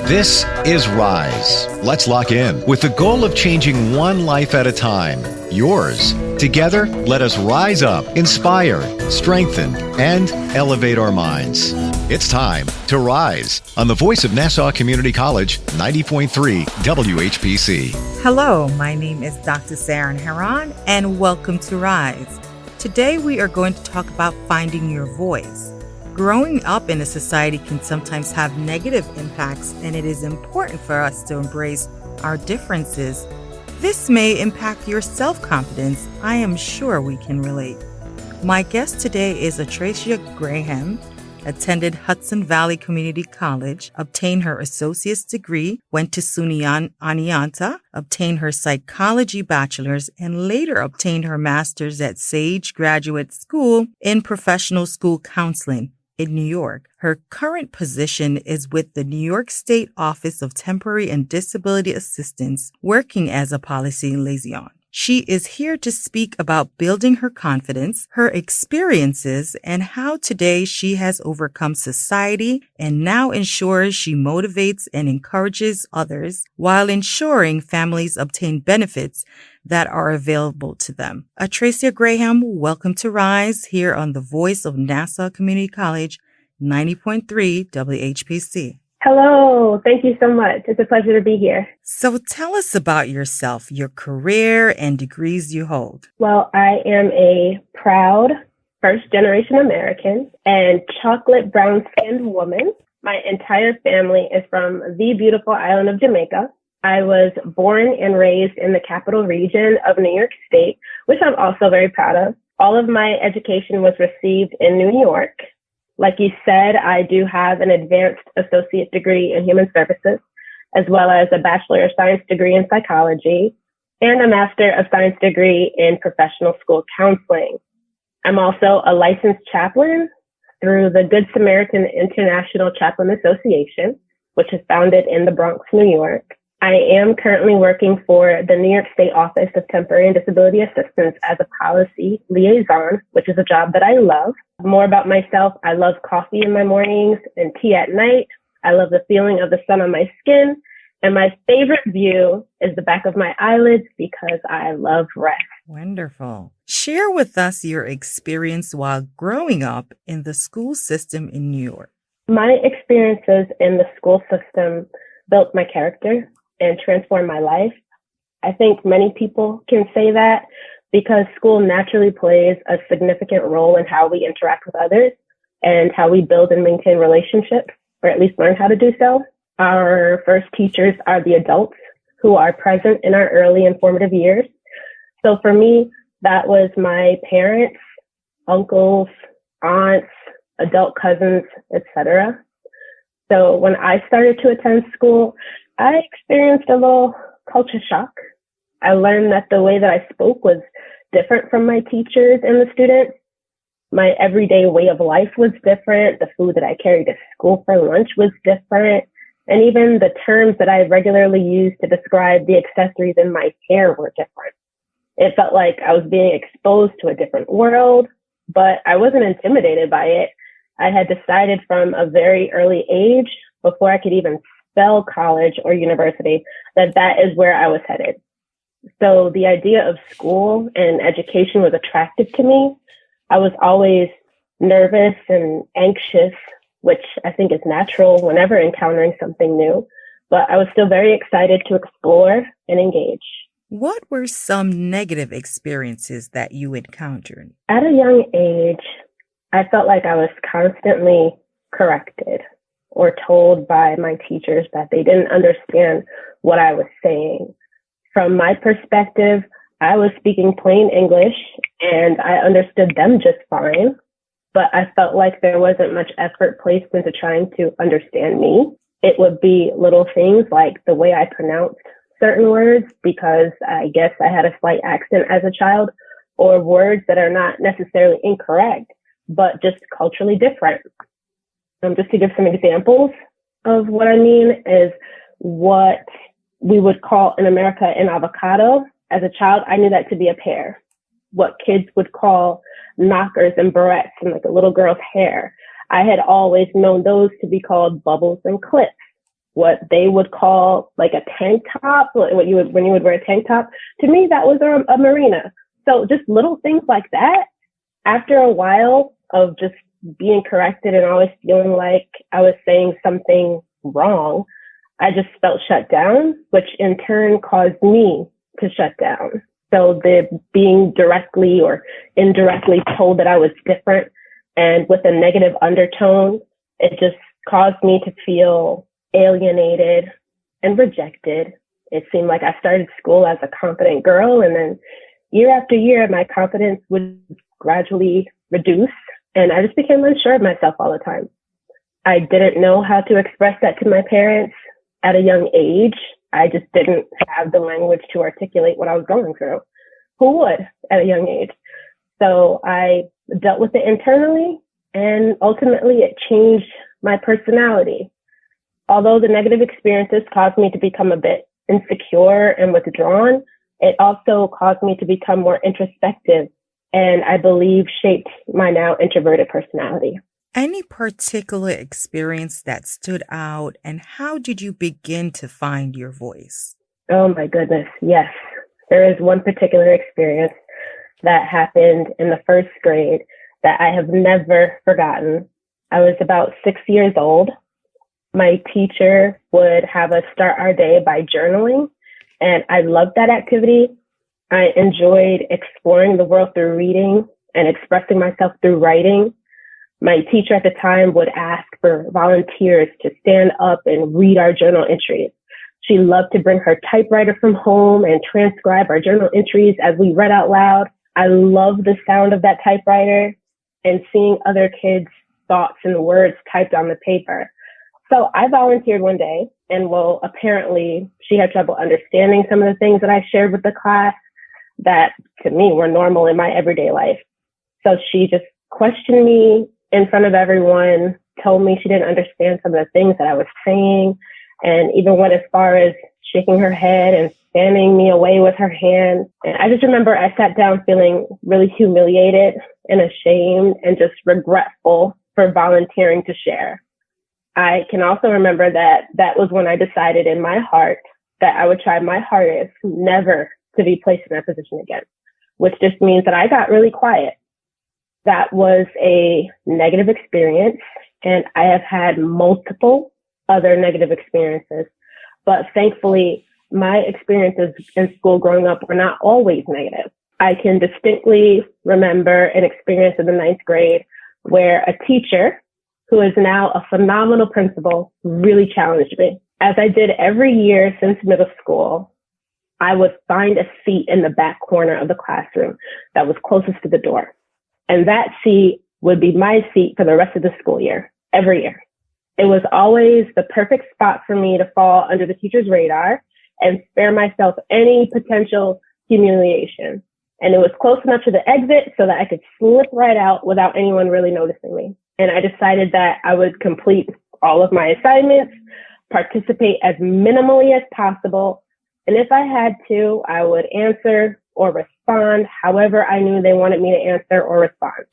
This is Rise. Let's lock in with the goal of changing one life at a time. Yours. Together, let us rise up, inspire, strengthen, and elevate our minds. It's time to rise on the voice of Nassau Community College, 90.3 WHPC. Hello, my name is Dr. Saran Heron, and welcome to Rise. Today we are going to talk about finding your voice. Growing up in a society can sometimes have negative impacts, and it is important for us to embrace our differences. This may impact your self-confidence. I am sure we can relate. My guest today is Atracia Graham, attended Hudson Valley Community College, obtained her associate's degree, went to SUNY Oneonta, obtained her psychology bachelor's, and later obtained her master's at Sage Graduate School in Professional School Counseling in New York. Her current position is with the New York State Office of Temporary and Disability Assistance, working as a Policy Liaison. She is here to speak about building her confidence, her experiences, and how today she has overcome society and now ensures she motivates and encourages others while ensuring families obtain benefits that are available to them. Atracia Graham, welcome to Rise here on the voice of Nassau Community College, 90.3 WHPC. Hello. Thank you so much. It's a pleasure to be here. So tell us about yourself, your career, and degrees you hold. Well, I am a proud first-generation American and chocolate brown-skinned woman. My entire family is from the beautiful island of Jamaica. I was born and raised in the capital region of New York State, which I'm also very proud of. All of my education was received in New York. Like you said, I do have an advanced associate degree in human services, as well as a Bachelor of Science degree in psychology and a Master of Science degree in professional school counseling. I'm also a licensed chaplain through the Good Samaritan International Chaplain Association, which is founded in the Bronx, New York. I am currently working for the New York State Office of Temporary and Disability Assistance as a Policy Liaison, which is a job that I love. More about myself, I love coffee in my mornings and tea at night. I love the feeling of the sun on my skin. And my favorite view is the back of my eyelids because I love rest. Wonderful. Share with us your experience while growing up in the school system in New York. My experiences in the school system built my character and transformed my life. I think many people can say that because school naturally plays a significant role in how we interact with others and how we build and maintain relationships, or at least learn how to do so. Our first teachers are the adults who are present in our early and formative years. So for me, that was my parents, uncles, aunts, adult cousins, etc. So when I started to attend school, I experienced a little culture shock. I learned that the way that I spoke was different from my teachers and the students. My everyday way of life was different. The food that I carried to school for lunch was different. And even the terms that I regularly used to describe the accessories in my hair were different. It felt like I was being exposed to a different world, but I wasn't intimidated by it. I had decided from a very early age, before I could even spell college or university, that is where I was headed. So the idea of school and education was attractive to me. I was always nervous and anxious, which I think is natural whenever encountering something new, but I was still very excited to explore and engage. What were some negative experiences that you encountered? At a young age, I felt like I was constantly corrected or told by my teachers that they didn't understand what I was saying. From my perspective, I was speaking plain English and I understood them just fine, but I felt like there wasn't much effort placed into trying to understand me. It would be little things like the way I pronounced certain words because I guess I had a slight accent as a child, or words that are not necessarily incorrect, but just culturally different. Just to give some examples of what I mean is what we would call in America an avocado. As a child, I knew that to be a pear. What kids would call knockers and barrettes and like a little girl's hair, I had always known those to be called bubbles and clips. what they would call like a tank top, when you would wear a tank top. To me, that was a marina. So just little things like that. After a while of just being corrected and always feeling like I was saying something wrong, I just felt shut down, which in turn caused me to shut down. So the being directly or indirectly told that I was different and with a negative undertone, it just caused me to feel alienated and rejected. It seemed like I started school as a confident girl, and then year after year, my confidence would gradually reduce, and I just became unsure of myself all the time. I didn't know how to express that to my parents at a young age. I just didn't have the language to articulate what I was going through. Who would at a young age? So I dealt with it internally, and ultimately it changed my personality. Although the negative experiences caused me to become a bit insecure and withdrawn, it also caused me to become more introspective, and I believe shaped my now introverted personality. Any particular experience that stood out, and how did you begin to find your voice? Oh my goodness, yes. There is one particular experience that happened in the first grade that I have never forgotten. I was about 6 years old. My teacher would have us start our day by journaling, and I loved that activity. I enjoyed exploring the world through reading and expressing myself through writing. My teacher at the time would ask for volunteers to stand up and read our journal entries. She loved to bring her typewriter from home and transcribe our journal entries as we read out loud. I love the sound of that typewriter and seeing other kids' thoughts and words typed on the paper. So I volunteered one day, and apparently she had trouble understanding some of the things that I shared with the class that to me were normal in my everyday life. So she just questioned me in front of everyone, told me she didn't understand some of the things that I was saying, and even went as far as shaking her head and spamming me away with her hand. And I just remember I sat down feeling really humiliated and ashamed and just regretful for volunteering to share. I can also remember that was when I decided in my heart that I would try my hardest never to be placed in that position again, which just means that I got really quiet. That was a negative experience, and I have had multiple other negative experiences, but thankfully my experiences in school growing up were not always negative. I can distinctly remember an experience in the 9th grade where a teacher, who is now a phenomenal principal, really challenged me. As I did every year since middle school, I would find a seat in the back corner of the classroom that was closest to the door. And that seat would be my seat for the rest of the school year, every year. It was always the perfect spot for me to fall under the teacher's radar and spare myself any potential humiliation. And it was close enough to the exit so that I could slip right out without anyone really noticing me. And I decided that I would complete all of my assignments, participate as minimally as possible, and if I had to, I would answer or respond however I knew they wanted me to answer or respond.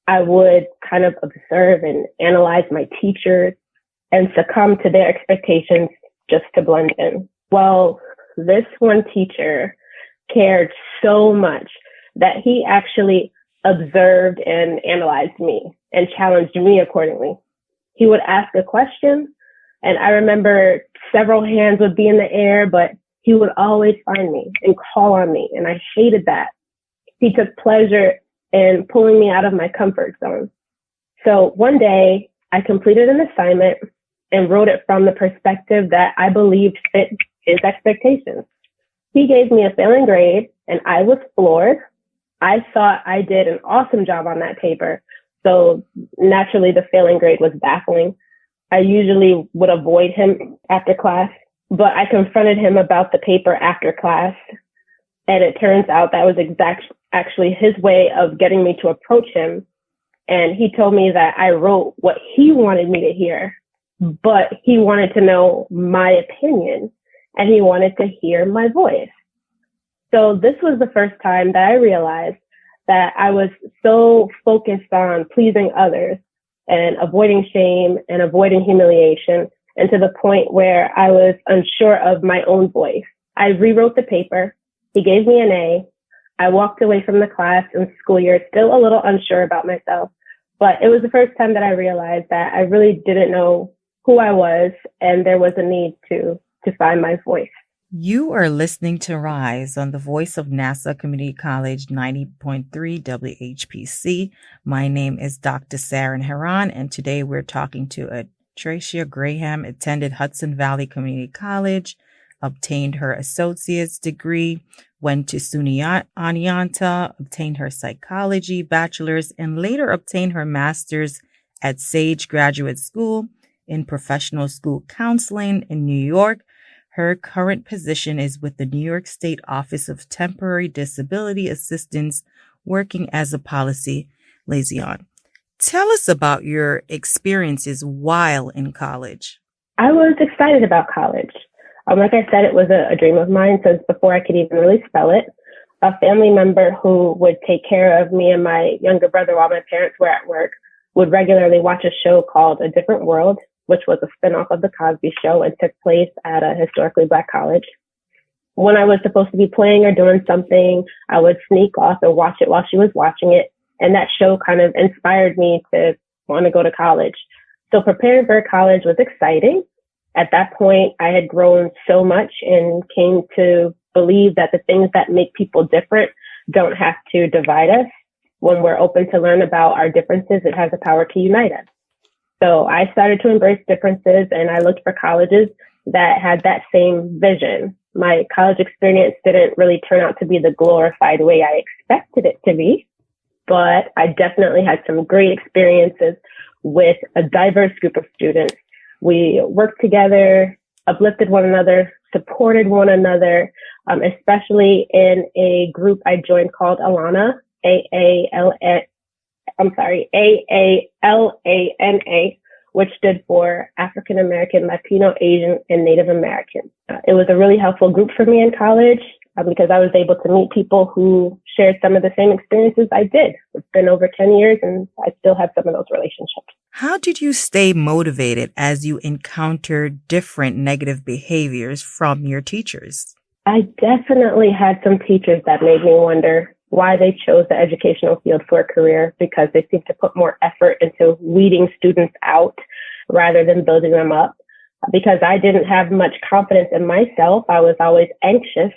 I would kind of observe and analyze my teachers and succumb to their expectations just to blend in. Well, this one teacher cared so much that he actually observed and analyzed me and challenged me accordingly. He would ask a question, and I remember several hands would be in the air, but he would always find me and call on me, and I hated that. He took pleasure in pulling me out of my comfort zone. So one day, I completed an assignment and wrote it from the perspective that I believed fit his expectations. He gave me a failing grade, and I was floored. I thought I did an awesome job on that paper, so naturally the failing grade was baffling. I usually would avoid him after class, but I confronted him about the paper after class, and it turns out that was actually his way of getting me to approach him. And he told me that I wrote what he wanted me to hear, but he wanted to know my opinion, and he wanted to hear my voice. So this was the first time that I realized that I was so focused on pleasing others and avoiding shame and avoiding humiliation and to the point where I was unsure of my own voice. I rewrote the paper. He gave me an A. I walked away from the class in school year, still a little unsure about myself, but it was the first time that I realized that I really didn't know who I was, and there was a need to find my voice. You are listening to Rise on the Voice of Nassau Community College 90.3 WHPC. My name is Dr. Saran Heron, and today we're talking to Atracia Graham, attended Hudson Valley Community College, obtained her associate's degree, went to SUNY Oneonta, obtained her psychology bachelor's, and later obtained her master's at Sage Graduate School in Professional School Counseling in New York. Her current position is with the New York State Office of Temporary Disability Assistance, working as a policy liaison. Tell us about your experiences while in college. I was excited about college. Like I said, it was a dream of mine since before I could even really spell it. A family member who would take care of me and my younger brother while my parents were at work would regularly watch a show called A Different World, which was a spinoff of The Cosby Show and took place at a historically Black college. When I was supposed to be playing or doing something, I would sneak off and watch it while she was watching it. And that show kind of inspired me to want to go to college. So preparing for college was exciting. At that point, I had grown so much and came to believe that the things that make people different don't have to divide us. When we're open to learn about our differences, it has the power to unite us. So I started to embrace differences, and I looked for colleges that had that same vision. My college experience didn't really turn out to be the glorified way I expected it to be, but I definitely had some great experiences with a diverse group of students. We worked together, uplifted one another, supported one another, especially in a group I joined called ALANA, AALANA, which stood for African American, Latino, Asian, and Native American. It was a really helpful group for me in college because I was able to meet people who shared some of the same experiences I did. It's been over 10 years and I still have some of those relationships. How did you stay motivated as you encountered different negative behaviors from your teachers? I definitely had some teachers that made me wonder why they chose the educational field for a career, because they seem to put more effort into weeding students out rather than building them up. Because I didn't have much confidence in myself, I was always anxious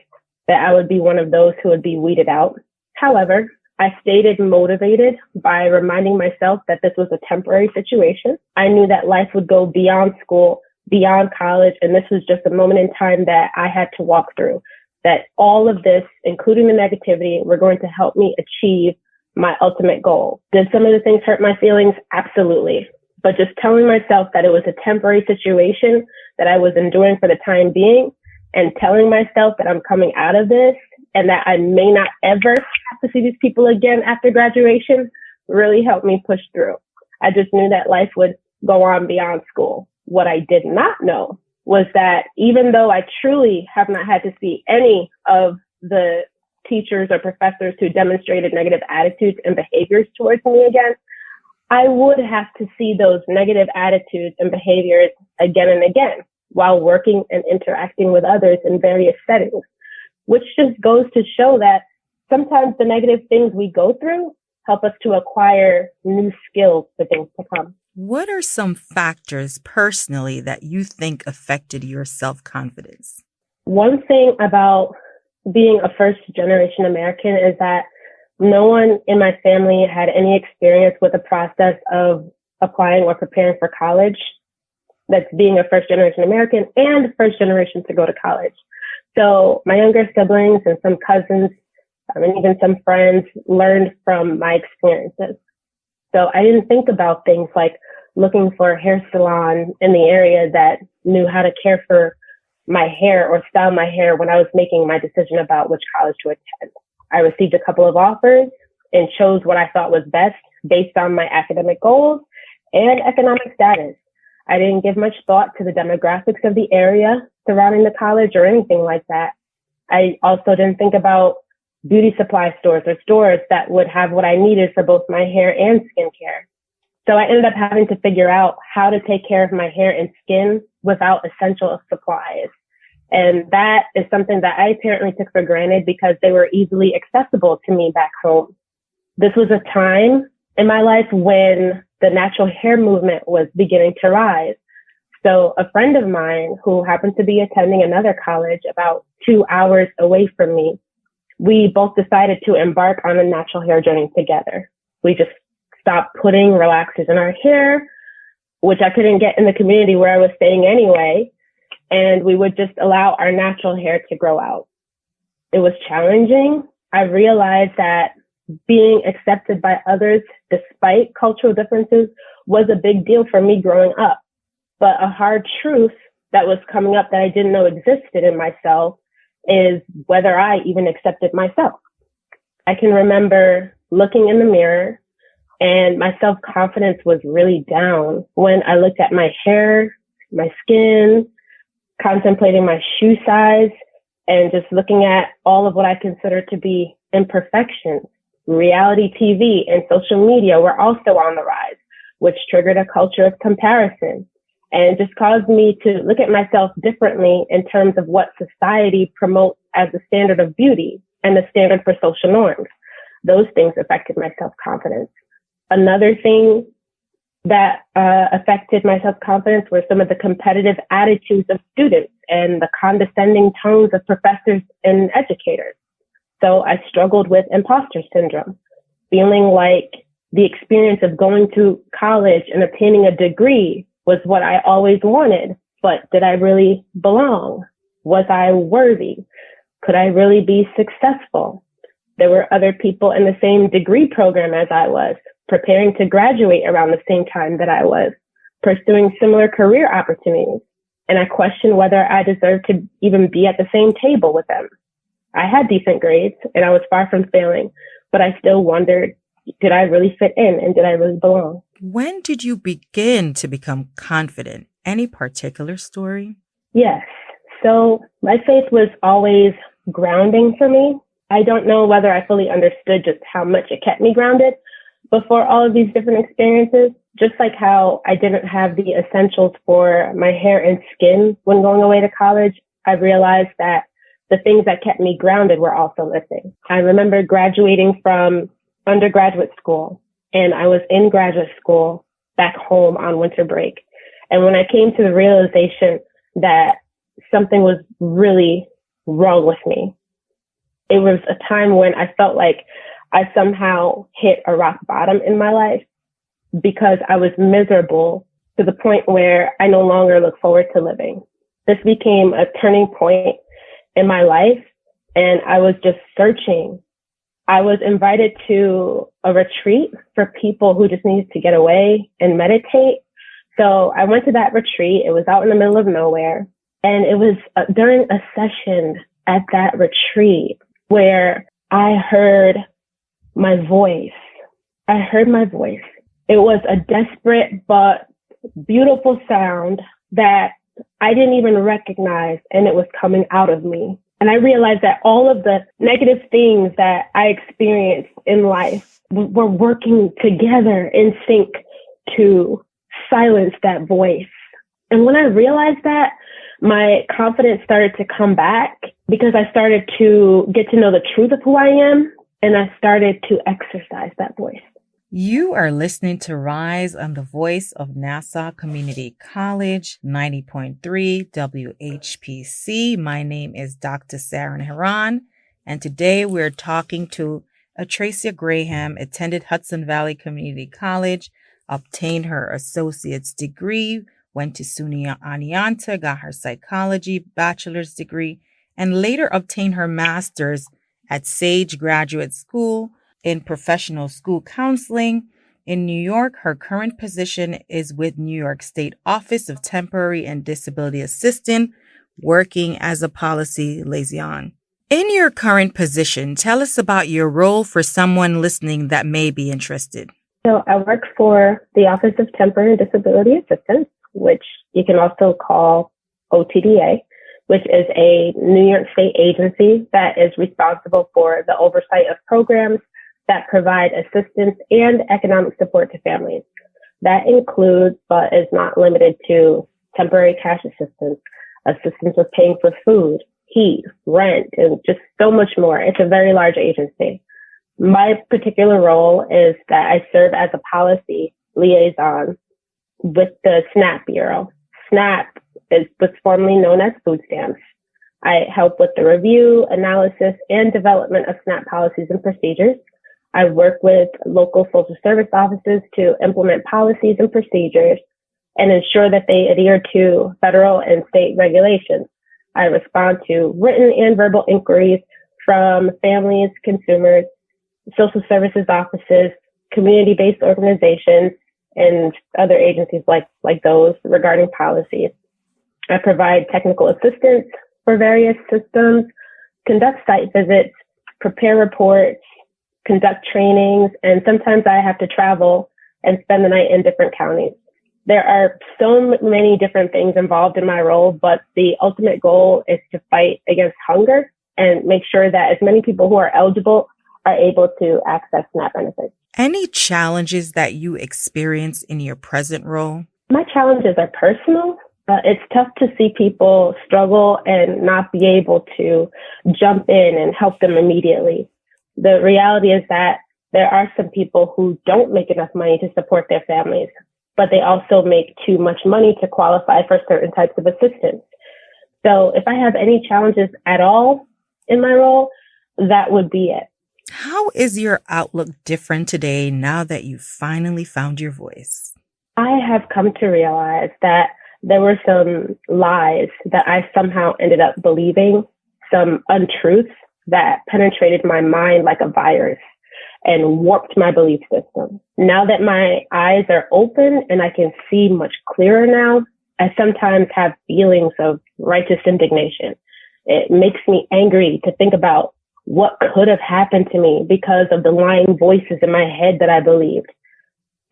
that I would be one of those who would be weeded out. However, I stayed motivated by reminding myself that this was a temporary situation. I knew that life would go beyond school, beyond college, and this was just a moment in time that I had to walk through. That all of this, including the negativity, were going to help me achieve my ultimate goal. Did some of the things hurt my feelings? Absolutely. But just telling myself that it was a temporary situation that I was enduring for the time being, and telling myself that I'm coming out of this and that I may not ever have to see these people again after graduation really helped me push through. I just knew that life would go on beyond school. What I did not know was that even though I truly have not had to see any of the teachers or professors who demonstrated negative attitudes and behaviors towards me again, I would have to see those negative attitudes and behaviors again and again while working and interacting with others in various settings, which just goes to show that sometimes the negative things we go through help us to acquire new skills for things to come. What are some factors personally that you think affected your self-confidence? One thing about being a first-generation American is that no one in my family had any experience with the process of applying or preparing for college. That's being a first-generation American and first generation to go to college. So my younger siblings and some cousins and even some friends learned from my experiences. So I didn't think about things like looking for a hair salon in the area that knew how to care for my hair or style my hair when I was making my decision about which college to attend. I received a couple of offers and chose what I thought was best based on my academic goals and economic status. I didn't give much thought to the demographics of the area surrounding the college or anything like that. I also didn't think about beauty supply stores or stores that would have what I needed for both my hair and skincare. So I ended up having to figure out how to take care of my hair and skin without essential supplies. And that is something that I apparently took for granted because they were easily accessible to me back home. This was a time in my life when the natural hair movement was beginning to rise. So a friend of mine who happened to be attending another college about 2 hours away from me, we both decided to embark on a natural hair journey together. We just stopped putting relaxers in our hair, which I couldn't get in the community where I was staying anyway. And we would just allow our natural hair to grow out. It was challenging. I realized that being accepted by others despite cultural differences was a big deal for me growing up. But a hard truth that was coming up that I didn't know existed in myself is whether I even accepted myself. I can remember looking in the mirror and my self-confidence was really down when I looked at my hair, my skin, contemplating my shoe size, and just looking at all of what I consider to be imperfections. Reality TV and social media were also on the rise, which triggered a culture of comparison and just caused me to look at myself differently in terms of what society promotes as the standard of beauty and the standard for social norms. Those things affected my self-confidence. Another thing that affected my self-confidence were some of the competitive attitudes of students and the condescending tones of professors and educators. So I struggled with imposter syndrome, feeling like the experience of going to college and obtaining a degree was what I always wanted. But did I really belong? Was I worthy? Could I really be successful? There were other people in the same degree program as I was, preparing to graduate around the same time that I was, pursuing similar career opportunities. And I questioned whether I deserved to even be at the same table with them. I had decent grades and I was far from failing, but I still wondered, did I really fit in and did I really belong? When did you begin to become confident? Any particular story? Yes. So my faith was always grounding for me. I don't know whether I fully understood just how much it kept me grounded before all of these different experiences, just like how I didn't have the essentials for my hair and skin when going away to college. I realized that the things that kept me grounded were also missing. I remember graduating from undergraduate school and I was in graduate school back home on winter break. And when I came to the realization that something was really wrong with me, it was a time when I felt like I somehow hit a rock bottom in my life because I was miserable to the point where I no longer look forward to living. This became a turning point in my life and I was just searching. I was invited to a retreat for people who just needed to get away and meditate. So I went to that retreat. It was out in the middle of nowhere. And it was during a session at that retreat where I heard my voice. I heard my voice. It was a desperate but beautiful sound that I didn't even recognize, and it was coming out of me. And I realized that all of the negative things that I experienced in life were working together in sync to silence that voice. And when I realized that, my confidence started to come back because I started to get to know the truth of who I am, and I started to exercise that voice. You are listening to Rise on the Voice of Nassau Community College, 90.3 WHPC. My name is Dr. Saran Heron, and today we're talking to Atracia Graham, attended Hudson Valley Community College, obtained her associate's degree, went to SUNY Oneonta, got her psychology bachelor's degree, and later obtained her master's at Sage Graduate School in professional school counseling. In New York, her current position is with New York State Office of Temporary and Disability Assistance, working as a policy liaison. In your current position, tell us about your role for someone listening that may be interested. So I work for the Office of Temporary and Disability Assistance, which you can also call OTDA, which is a New York State agency that is responsible for the oversight of programs that provide assistance and economic support to families. That includes, but is not limited to, temporary cash assistance, assistance with paying for food, heat, rent, and just so much more. It's a very large agency. My particular role is that I serve as a policy liaison with the SNAP Bureau. SNAP was formerly known as food stamps. I help with the review, analysis, and development of SNAP policies and procedures. I work with local social service offices to implement policies and procedures and ensure that they adhere to federal and state regulations. I respond to written and verbal inquiries from families, consumers, social services offices, community-based organizations, and other agencies like those regarding policies. I provide technical assistance for various systems, conduct site visits, prepare reports, conduct trainings, and sometimes I have to travel and spend the night in different counties. There are so many different things involved in my role, but the ultimate goal is to fight against hunger and make sure that as many people who are eligible are able to access SNAP benefits. Any challenges that you experience in your present role? My challenges are personal. It's tough to see people struggle and not be able to jump in and help them immediately. The reality is that there are some people who don't make enough money to support their families, but they also make too much money to qualify for certain types of assistance. So if I have any challenges at all in my role, that would be it. How is your outlook different today now that you finally found your voice? I have come to realize that there were some lies that I somehow ended up believing, some untruths that penetrated my mind like a virus and warped my belief system. Now that my eyes are open and I can see much clearer now, I sometimes have feelings of righteous indignation. It makes me angry to think about what could have happened to me because of the lying voices in my head that I believed.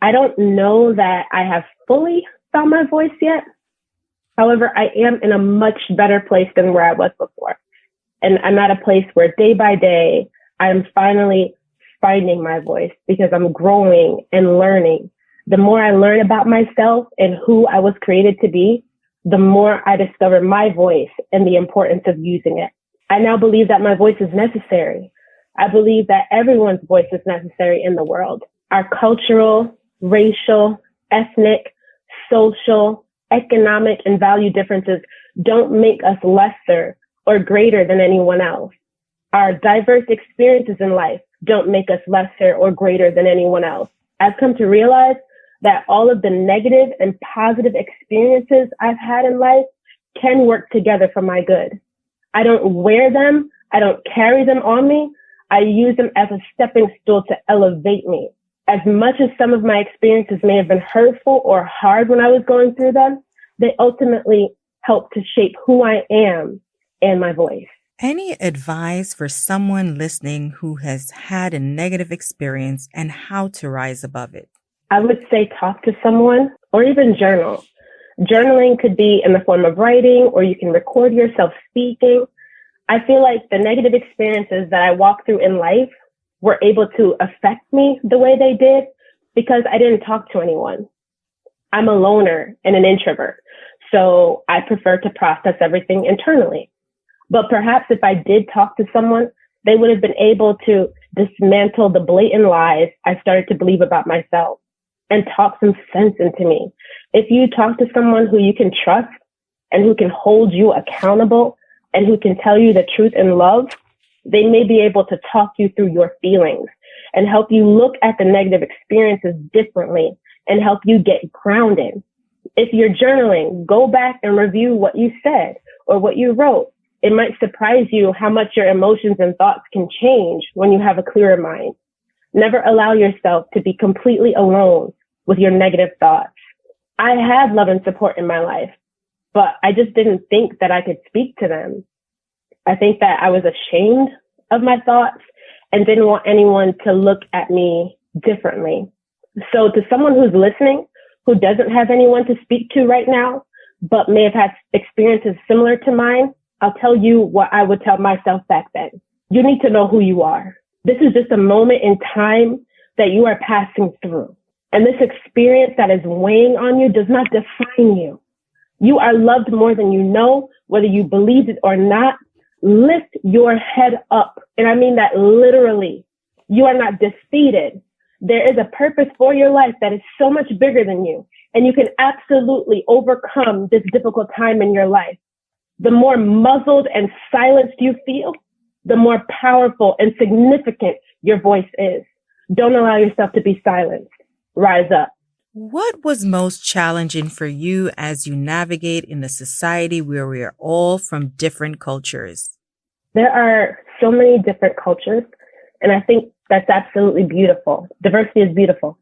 I don't know that I have fully found my voice yet. However, I am in a much better place than where I was before. And I'm at a place where day by day, I'm finally finding my voice because I'm growing and learning. The more I learn about myself and who I was created to be, the more I discover my voice and the importance of using it. I now believe that my voice is necessary. I believe that everyone's voice is necessary in the world. Our cultural, racial, ethnic, social, economic, and value differences don't make us lesser or greater than anyone else. Our diverse experiences in life don't make us lesser or greater than anyone else. I've come to realize that all of the negative and positive experiences I've had in life can work together for my good. I don't wear them. I don't carry them on me. I use them as a stepping stool to elevate me. As much as some of my experiences may have been hurtful or hard when I was going through them, they ultimately help to shape who I am and my voice. Any advice for someone listening who has had a negative experience and how to rise above it? I would say talk to someone or even journal. Journaling could be in the form of writing, or you can record yourself speaking. I feel like the negative experiences that I walked through in life were able to affect me the way they did because I didn't talk to anyone. I'm a loner and an introvert, so I prefer to process everything internally. But perhaps if I did talk to someone, they would have been able to dismantle the blatant lies I started to believe about myself and talk some sense into me. If you talk to someone who you can trust and who can hold you accountable and who can tell you the truth in love, they may be able to talk you through your feelings and help you look at the negative experiences differently and help you get grounded. If you're journaling, go back and review what you said or what you wrote. It might surprise you how much your emotions and thoughts can change when you have a clearer mind. Never allow yourself to be completely alone with your negative thoughts. I had love and support in my life, but I just didn't think that I could speak to them. I think that I was ashamed of my thoughts and didn't want anyone to look at me differently. So to someone who's listening, who doesn't have anyone to speak to right now, but may have had experiences similar to mine, I'll tell you what I would tell myself back then. You need to know who you are. This is just a moment in time that you are passing through. And this experience that is weighing on you does not define you. You are loved more than you know, whether you believe it or not. Lift your head up. And I mean that literally. You are not defeated. There is a purpose for your life that is so much bigger than you. And you can absolutely overcome this difficult time in your life. The more muzzled and silenced you feel, the more powerful and significant your voice is. Don't allow yourself to be silenced. Rise up. What was most challenging for you as you navigate in a society where we are all from different cultures? There are so many different cultures, and I think that's absolutely beautiful. Diversity is beautiful.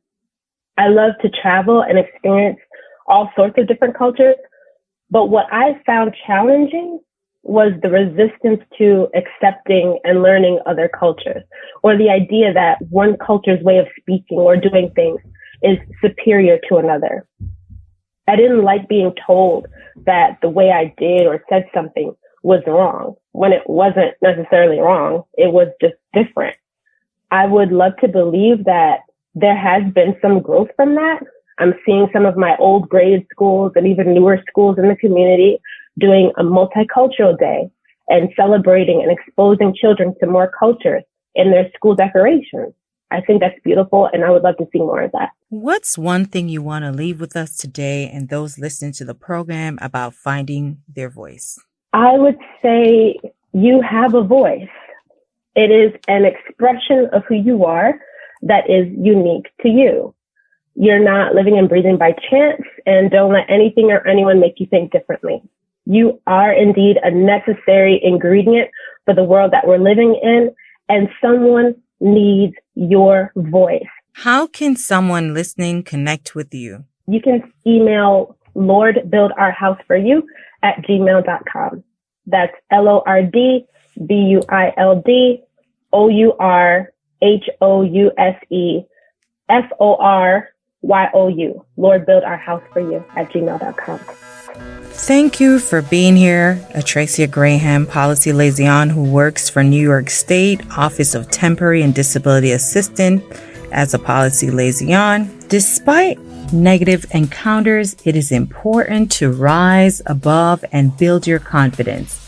I love to travel and experience all sorts of different cultures, but what I found challenging was the resistance to accepting and learning other cultures, or the idea that one culture's way of speaking or doing things is superior to another. I didn't like being told that the way I did or said something was wrong when it wasn't necessarily wrong. It was just different. I would love to believe that there has been some growth from that. I'm seeing some of my old grade schools and even newer schools in the community doing a multicultural day and celebrating and exposing children to more cultures in their school decorations. I think that's beautiful, and I would love to see more of that. What's one thing you want to leave with us today and those listening to the program about finding their voice? I would say you have a voice. It is an expression of who you are that is unique to you. You're not living and breathing by chance, and don't let anything or anyone make you think differently. You are indeed a necessary ingredient for the world that we're living in, and someone needs your voice. How can someone listening connect with you? You can email LordBuildOurHouseForYou@gmail.com. That's LordBuildOurHouseForYou, LordBuildOurHouseForYou@gmail.com. Thank you for being here, Atracia Graham, Policy Liaison, who works for New York State Office of Temporary and Disability Assistance as a Policy Liaison. Despite negative encounters, it is important to rise above and build your confidence.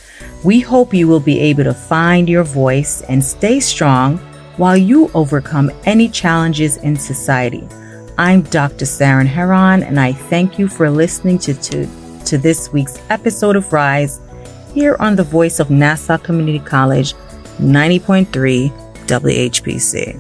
We hope you will be able to find your voice and stay strong while you overcome any challenges in society. I'm Dr. Saran Heron, and I thank you for listening to this week's episode of Rise here on the Voice of Nassau Community College 90.3 WHPC.